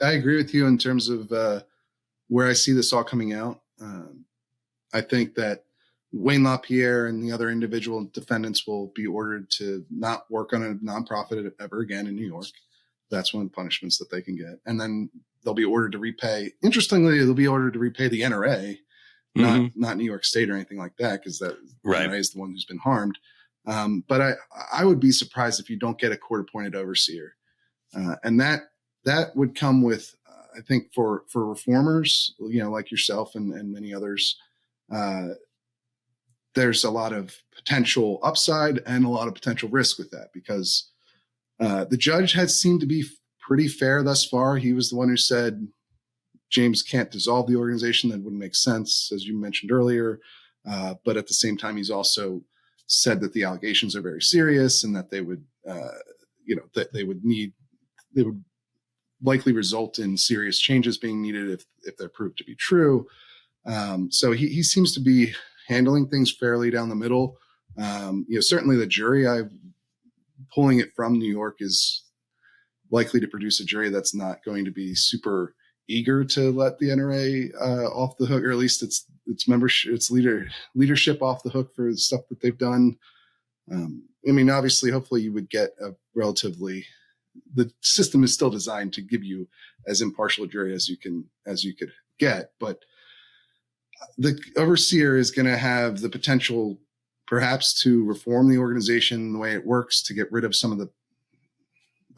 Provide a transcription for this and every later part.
I agree with you in terms of where I see this all coming out. I think that Wayne LaPierre and the other individual defendants will be ordered to not work on a nonprofit ever again in New York. That's one of the punishments that they can get. And then they'll be ordered to repay. Interestingly, they'll be ordered to repay the NRA, not New York State or anything like that, because that NRA is the one who's been harmed. But I would be surprised if you don't get a court-appointed overseer. And that would come with, I think, for reformers, like yourself and many others, there's a lot of potential upside and a lot of potential risk with that, because the judge has seemed to be pretty fair thus far. He was the one who said James can't dissolve the organization. That wouldn't make sense, as you mentioned earlier. But at the same time, he's also said that the allegations are very serious and that they would, that they would likely result in serious changes being needed if they're proved to be true. So he seems to be handling things fairly down the middle. Certainly the jury, pulling it from New York, is likely to produce a jury that's not going to be super eager to let the NRA off the hook, or at least its membership, its leadership off the hook for the stuff that they've done. Obviously, hopefully you would get the system is still designed to give you as impartial a jury as you could get, but the overseer is going to have the potential perhaps to reform the organization, the way it works, to get rid of some of the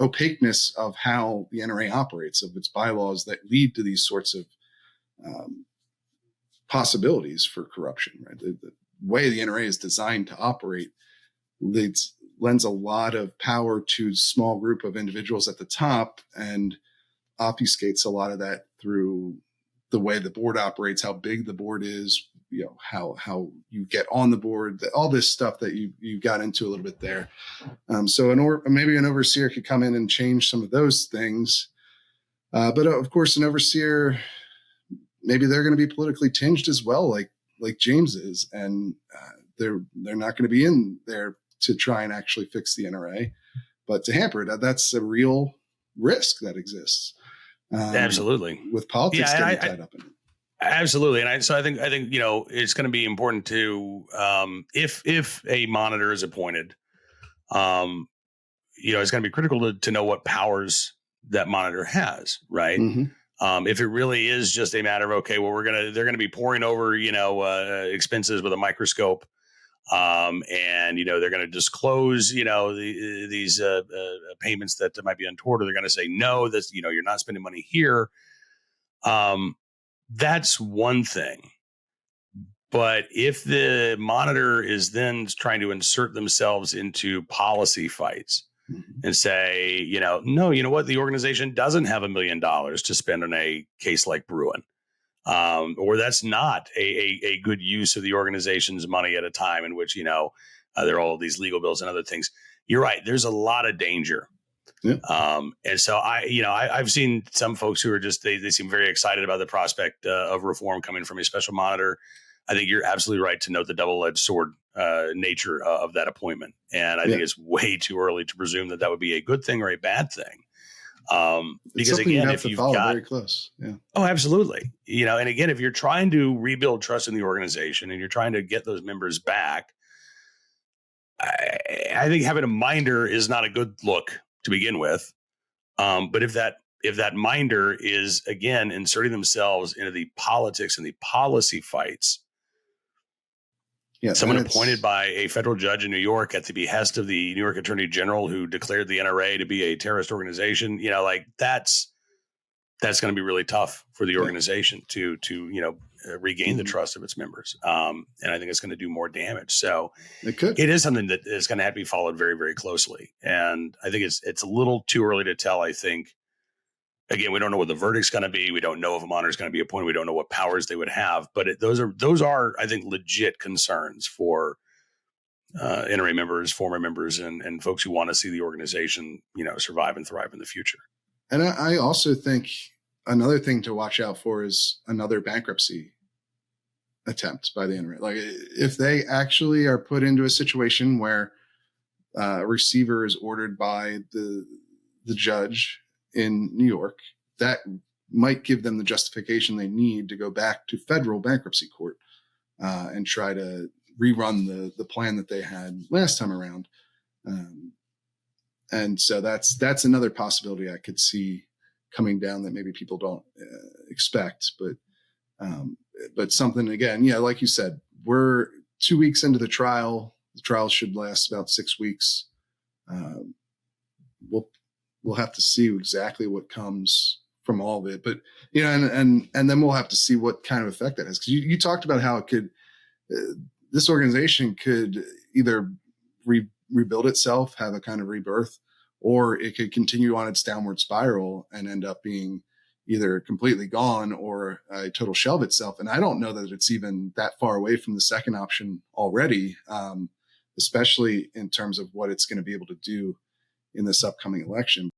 opaqueness of how the NRA operates, of its bylaws that lead to these sorts of possibilities for corruption. Right, the way the NRA is designed to operate lends a lot of power to a small group of individuals at the top and obfuscates a lot of that through the way the board operates, how big the board is, how you get on the board, all this stuff that you got into a little bit there. So maybe an overseer could come in and change some of those things. But of course, an overseer, maybe they're going to be politically tinged as well, like James is, and they're not going to be in there to try and actually fix the NRA, but to hamper it. That's a real risk that exists. Absolutely, with politics getting tied up in it. Absolutely, and I think it's going to be important to if a monitor is appointed, it's going to be critical to know what powers that monitor has, right? Mm-hmm. If it really is just a matter of, okay, well, they're going to be poring over expenses with a microscope. And they're going to disclose these payments that might be untoward, or they're going to say no, that's you're not spending money here. That's one thing. But if the monitor is then trying to insert themselves into policy fights and say, no, you know what, the organization doesn't have $1 million to spend on a case like Bruin. Or that's not a good use of the organization's money at a time in which, there are all these legal bills and other things. You're right. There's a lot of danger. Yeah. And so I've seen some folks who are just, they seem very excited about the prospect of reform coming from a special monitor. I think you're absolutely right to note the double-edged sword nature of that appointment. And I think it's way too early to presume that would be a good thing or a bad thing. Because again, if you've got very close. Yeah. Oh, absolutely. And again, if you're trying to rebuild trust in the organization and you're trying to get those members back, I think having a minder is not a good look to begin with. But if that minder is again inserting themselves into the politics and the policy fights, someone appointed by a federal judge in New York at the behest of the New York Attorney General, who declared the NRA to be a terrorist organization, that's going to be really tough for the organization to regain the trust of its members. And I think it's going to do more damage. So it is something that is going to have to be followed very, very closely. And I think it's a little too early to tell. I think, again, we don't know what the verdict's going to be. We don't know if a monitor is going to be appointed. We don't know what powers they would have. But those are, I think, legit concerns for NRA members, former members, and folks who want to see the organization, survive and thrive in the future. And I also think another thing to watch out for is another bankruptcy attempt by the NRA. Like, if they actually are put into a situation where a receiver is ordered by the judge in New York that might give them the justification they need to go back to federal bankruptcy court and try to rerun the plan that they had last time around. And so that's another possibility I could see coming down that maybe people don't expect, but something, again, yeah, like you said, we're 2 weeks into the trial. The trial should last about 6 weeks. We'll have to see exactly what comes from all of it, but and then we'll have to see what kind of effect that has. Because you talked about how it could, this organization could either rebuild itself, have a kind of rebirth, or it could continue on its downward spiral and end up being either completely gone or a total shell of itself. And I don't know that it's even that far away from the second option already, especially in terms of what it's going to be able to do in this upcoming election.